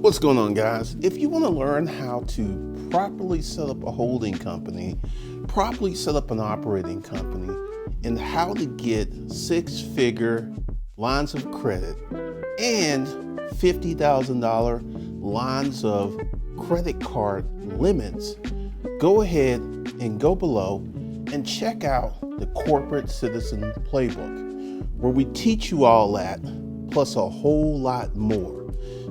What's going on, guys? If you want to learn how to properly set up a holding company, properly set up an operating company, and how to get six-figure lines of credit and $50,000 lines of credit card limits, go ahead and go below and check out the Corporate Citizen Playbook, where we teach you all that, plus a whole lot more.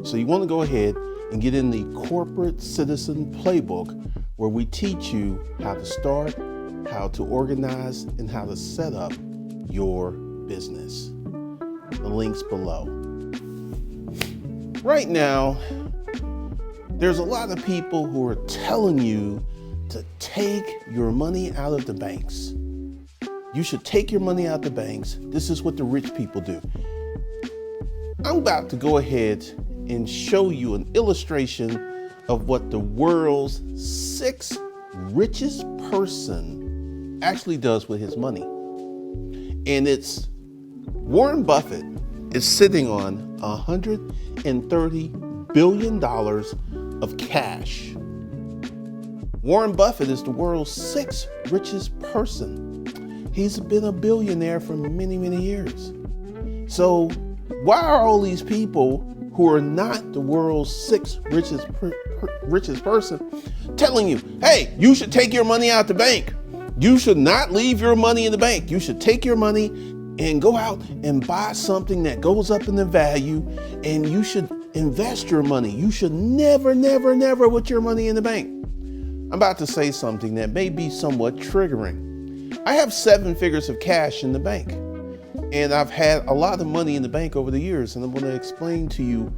So you want to go ahead and get in the Corporate Citizen Playbook, where we teach you how to start, how to organize, and how to set up your business. The link's below. Right now, there's a lot of people who are telling you to take your money out of the banks. You should take your money out of the banks. This is what the rich people do. I'm about to go ahead and show you an illustration of what the world's sixth richest person actually does with his money. And it's Warren Buffett is sitting on $130 billion of cash. Warren Buffett is the world's sixth richest person. He's been a billionaire for many, many years. So why are all these people who are not the world's sixth richest person telling you, hey, you should take your money out the bank? You should not leave your money in the bank. You should take your money and go out and buy something that goes up in the value, and you should invest your money. You should never put your money in the bank. I'm about to say something that may be somewhat triggering. I have 7 figures of cash in the bank. And I've had a lot of money in the bank over the years, and I'm going to explain to you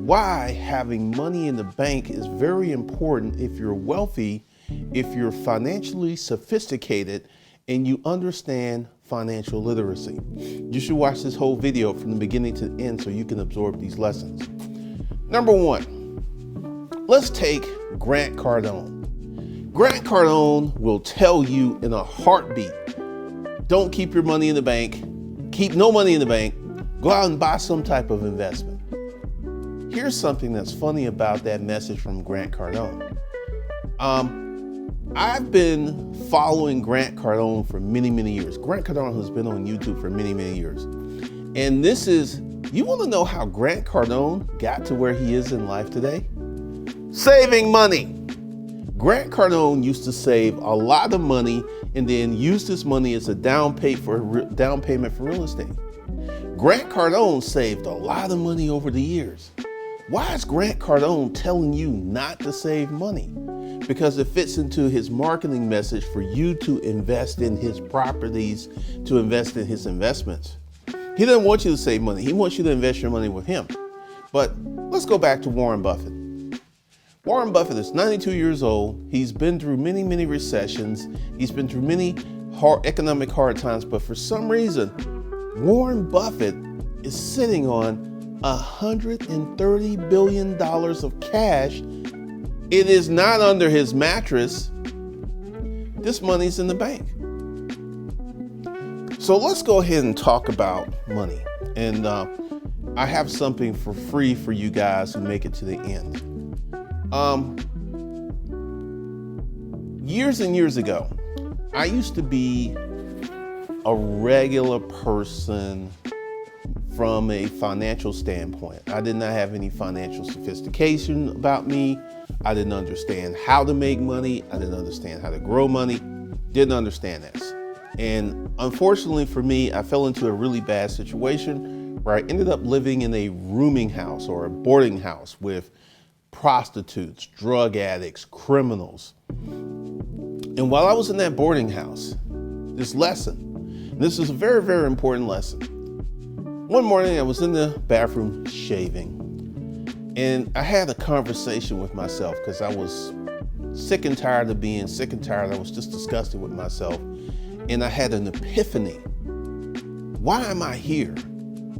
why having money in the bank is very important if you're wealthy, if you're financially sophisticated, and you understand financial literacy. You should watch this whole video from the beginning to the end so you can absorb these lessons. Number 1, let's take Grant Cardone. Grant Cardone will tell you in a heartbeat, don't keep your money in the bank. Keep no money in the bank. Go out and buy some type of investment. Here's something that's funny about that message from Grant Cardone. I've been following Grant Cardone for many, many years. Grant Cardone has been on YouTube for many, many years. And you want to know how Grant Cardone got to where he is in life today? Saving money. Grant Cardone used to save a lot of money and then use this money as a down payment for real estate. Grant Cardone saved a lot of money over the years. Why is Grant Cardone telling you not to save money? Because it fits into his marketing message for you to invest in his properties, to invest in his investments. He doesn't want you to save money. He wants you to invest your money with him. But let's go back to Warren Buffett. Warren Buffett is 92 years old. He's been through many, many recessions. He's been through many economic hard times, but for some reason, Warren Buffett is sitting on $130 billion of cash. It is not under his mattress. This money's in the bank. So let's go ahead and talk about money. And I have something for free for you guys who make it to the end. Years and years ago, I used to be a regular person from a financial standpoint. I did not have any financial sophistication about me. I didn't understand how to make money. I didn't understand how to grow money. Didn't understand this. And unfortunately for me, I fell into a really bad situation where I ended up living in a rooming house or a boarding house with prostitutes, drug addicts, criminals. And while I was in that boarding house, this is a very, very important lesson. One morning I was in the bathroom shaving, and I had a conversation with myself because I was sick and tired of being sick and tired. I was just disgusted with myself. And I had an epiphany. Why am I here?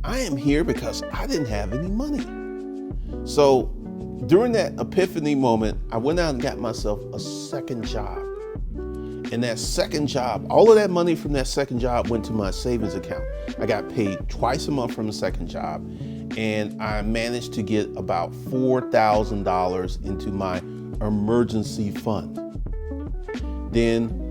I am here because I didn't have any money. So during that epiphany moment, I went out and got myself a second job. And that second job, all of that money from that second job went to my savings account. I got paid twice a month from the second job. and I managed to get about $4,000 into my emergency fund. Then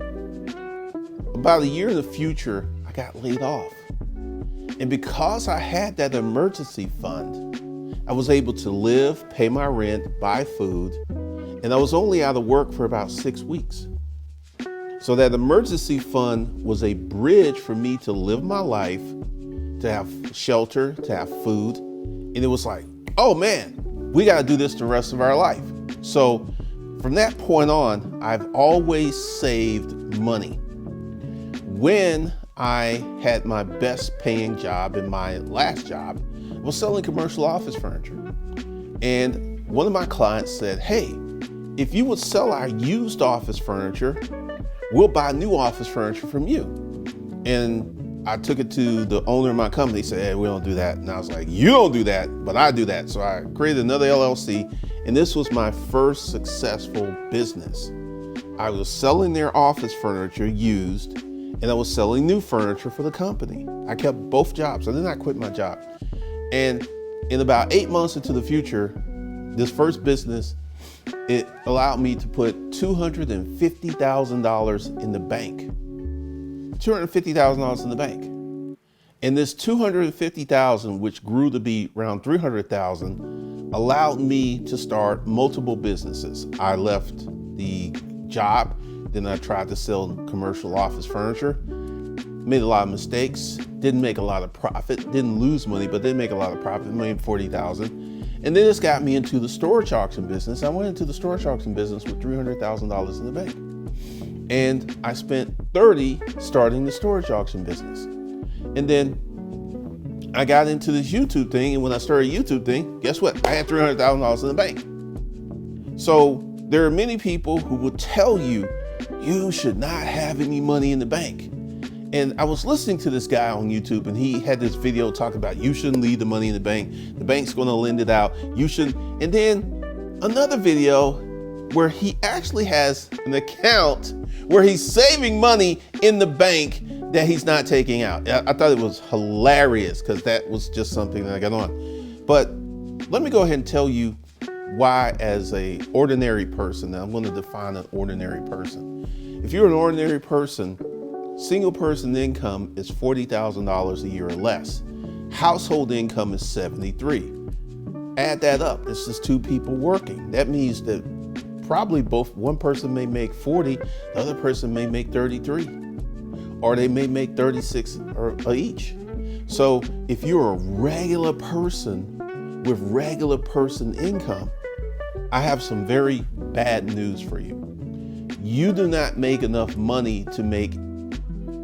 about a year in the future, I got laid off. And because I had that emergency fund, I was able to live, pay my rent, buy food, and I was only out of work for about 6 weeks. So that emergency fund was a bridge for me to live my life, to have shelter, to have food. And it was like, oh man, we got to do this the rest of our life. So from that point on, I've always saved money. When I had my best paying job in my last job, I was selling commercial office furniture. And one of my clients said, hey, if you would sell our used office furniture, we'll buy new office furniture from you. And I took it to the owner of my company. He said, hey, we don't do that. And I was like, you don't do that, but I do that. So I created another LLC, and this was my first successful business. I was selling their office furniture used, and I was selling new furniture for the company. I kept both jobs. I did not quit my job. And in about 8 months into the future, this first business, it allowed me to put $250,000 in the bank. $250,000 in the bank. And this $250,000, which grew to be around $300,000, allowed me to start multiple businesses. I left the job, then I tried to sell commercial office furniture, made a lot of mistakes, didn't make a lot of profit, didn't lose money, but didn't make a lot of profit, made $40,000. And then this got me into the storage auction business. I went into the storage auction business with $300,000 in the bank. And I spent $30,000 starting the storage auction business. And then I got into this YouTube thing. And when I started a YouTube thing, guess what? I had $300,000 in the bank. So there are many people who will tell you, you should not have any money in the bank. And I was listening to this guy on YouTube, and he had this video talking about you shouldn't leave the money in the bank. The bank's going to lend it out. You shouldn't. And then another video where he actually has an account where he's saving money in the bank that he's not taking out. I thought it was hilarious because that was just something that I got on. But let me go ahead and tell you why, as a ordinary person, and I'm going to define an ordinary person. If you're an ordinary person, single person income is $40,000 a year or less. Household income is $73,000. Add that up. This is two people working. That means that probably one person may make $40,000, the other person may make $33,000, or they may make $36,000 each. So if you're a regular person with regular person income, I have some very bad news for you. You do not make enough money to make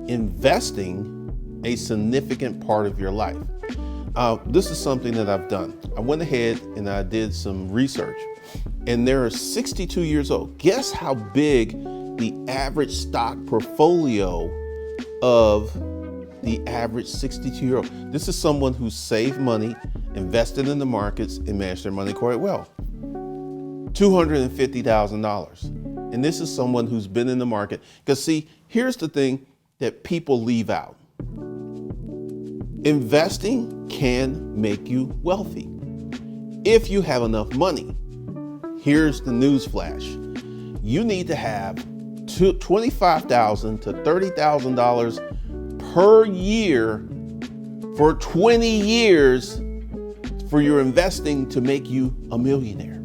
investing a significant part of your life. This is something that I've done. I went ahead and I did some research, and they're 62 years old. Guess how big the average stock portfolio of the average 62-year-old. This is someone who saved money, invested in the markets, and managed their money quite well. $250,000. And this is someone who's been in the market. Because see, here's the thing that people leave out. Investing can make you wealthy if you have enough money. Here's the news flash. You need to have $25,000 to $30,000 per year for 20 years for your investing to make you a millionaire.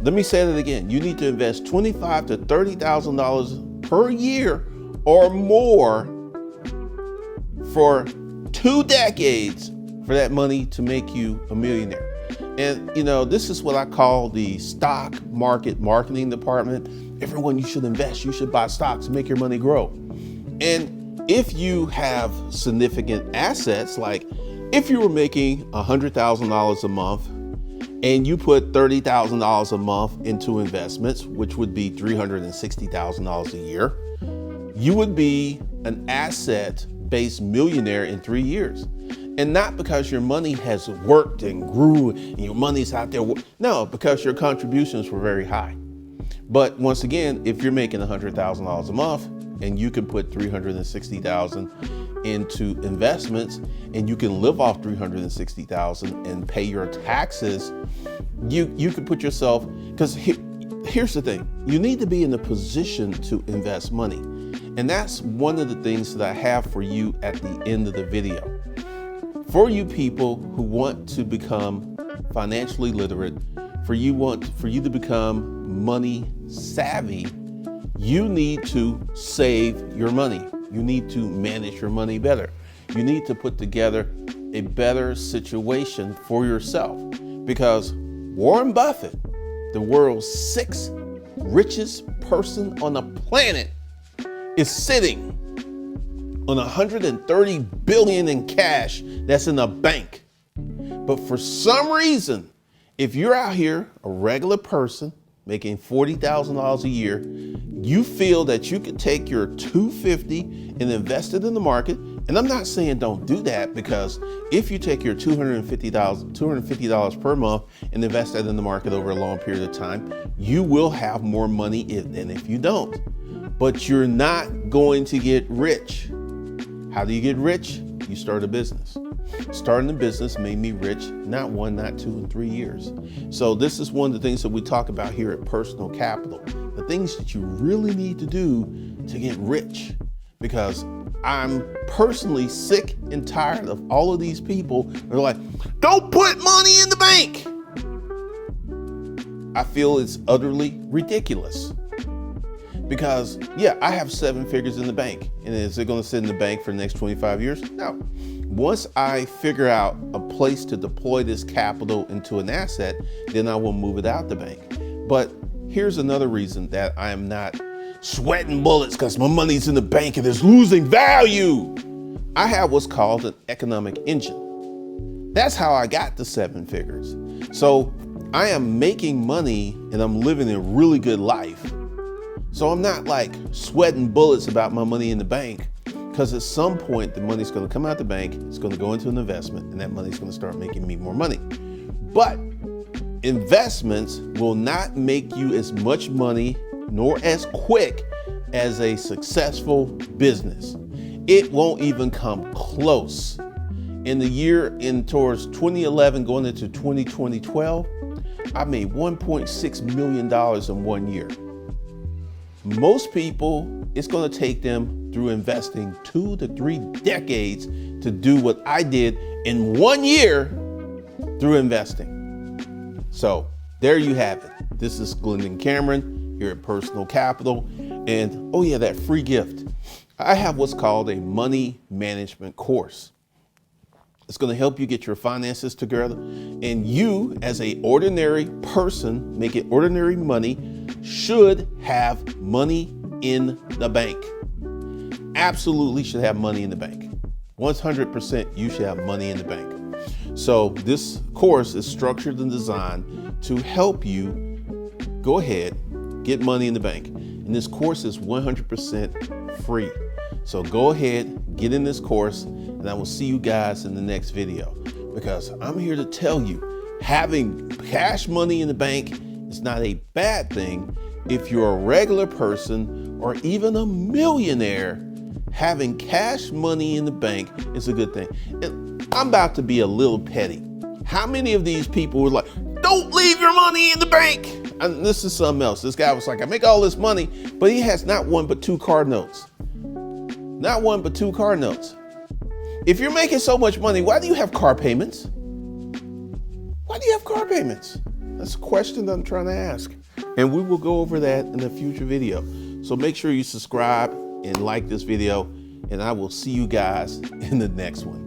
Let me say that again. You need to invest $25,000 to $30,000 per year or more for 2 decades for that money to make you a millionaire. And this is what I call the stock market marketing department. Everyone, you should invest. You should buy stocks to make your money grow. And if you have significant assets, like if you were making $100,000 a month and you put $30,000 a month into investments, which would be $360,000 a year, you would be an asset-based millionaire in 3 years. And not because your money has worked and grew and your money's out there. No, because your contributions were very high. But once again, if you're making $100,000 a month and you can put $360,000 into investments and you can live off $360,000 and pay your taxes, you can put yourself, because here's the thing, you need to be in a position to invest money. And that's one of the things that I have for you at the end of the video. For you people who want to become financially literate, for you to become money savvy, you need to save your money. You need to manage your money better. You need to put together a better situation for yourself, because Warren Buffett, the world's 6th richest person on the planet, is sitting on $130 billion in cash that's in a bank. But for some reason, if you're out here, a regular person making $40,000 a year, you feel that you could take your $250 and invest it in the market. And I'm not saying don't do that, because if you take your $250 per month and invest that in the market over a long period of time, you will have more money than if you don't. But you're not going to get rich. How do you get rich? You start a business. Starting a business made me rich, not 1, not 2, and 3 years. So this is one of the things that we talk about here at Personal Capital, the things that you really need to do to get rich, because I'm personally sick and tired of all of these people that are like, don't put money in the bank. I feel it's utterly ridiculous. Because, yeah, I have 7 figures in the bank. And is it going to sit in the bank for the next 25 years? No. Once I figure out a place to deploy this capital into an asset, then I will move it out the bank. But here's another reason that I am not sweating bullets because my money's in the bank and it's losing value. I have what's called an economic engine. That's how I got the 7 figures. So I am making money and I'm living a really good life. So I'm not like sweating bullets about my money in the bank, because at some point the money's going to come out the bank, it's going to go into an investment, and that money's going to start making me more money. But investments will not make you as much money nor as quick as a successful business. It won't even come close. In the year towards 2011 going into 2012, I made $1.6 million in 1 year. Most people, it's going to take them through investing 2 to 3 decades to do what I did in 1 year through investing. So there you have it. This is Glendon Cameron here at Personal Capital. And oh yeah, that free gift. I have what's called a money management course. It's going to help you get your finances together, and you as a ordinary person making ordinary money should have money in the bank. Absolutely should have money in the bank. 100% you should have money in the bank. So this course is structured and designed to help you go ahead, get money in the bank. And this course is 100% free. So go ahead, get in this course, and I will see you guys in the next video, because I'm here to tell you, having cash money in the bank is not a bad thing. If you're a regular person or even a millionaire, having cash money in the bank is a good thing. And I'm about to be a little petty. How many of these people were like, don't leave your money in the bank? And this is something else. This guy was like, I make all this money, but he has not 1 but 2 car notes. Not 1 but 2 car notes. If you're making so much money, why do you have car payments? Why do you have car payments? That's a question that I'm trying to ask. And we will go over that in a future video. So make sure you subscribe and like this video, and I will see you guys in the next one.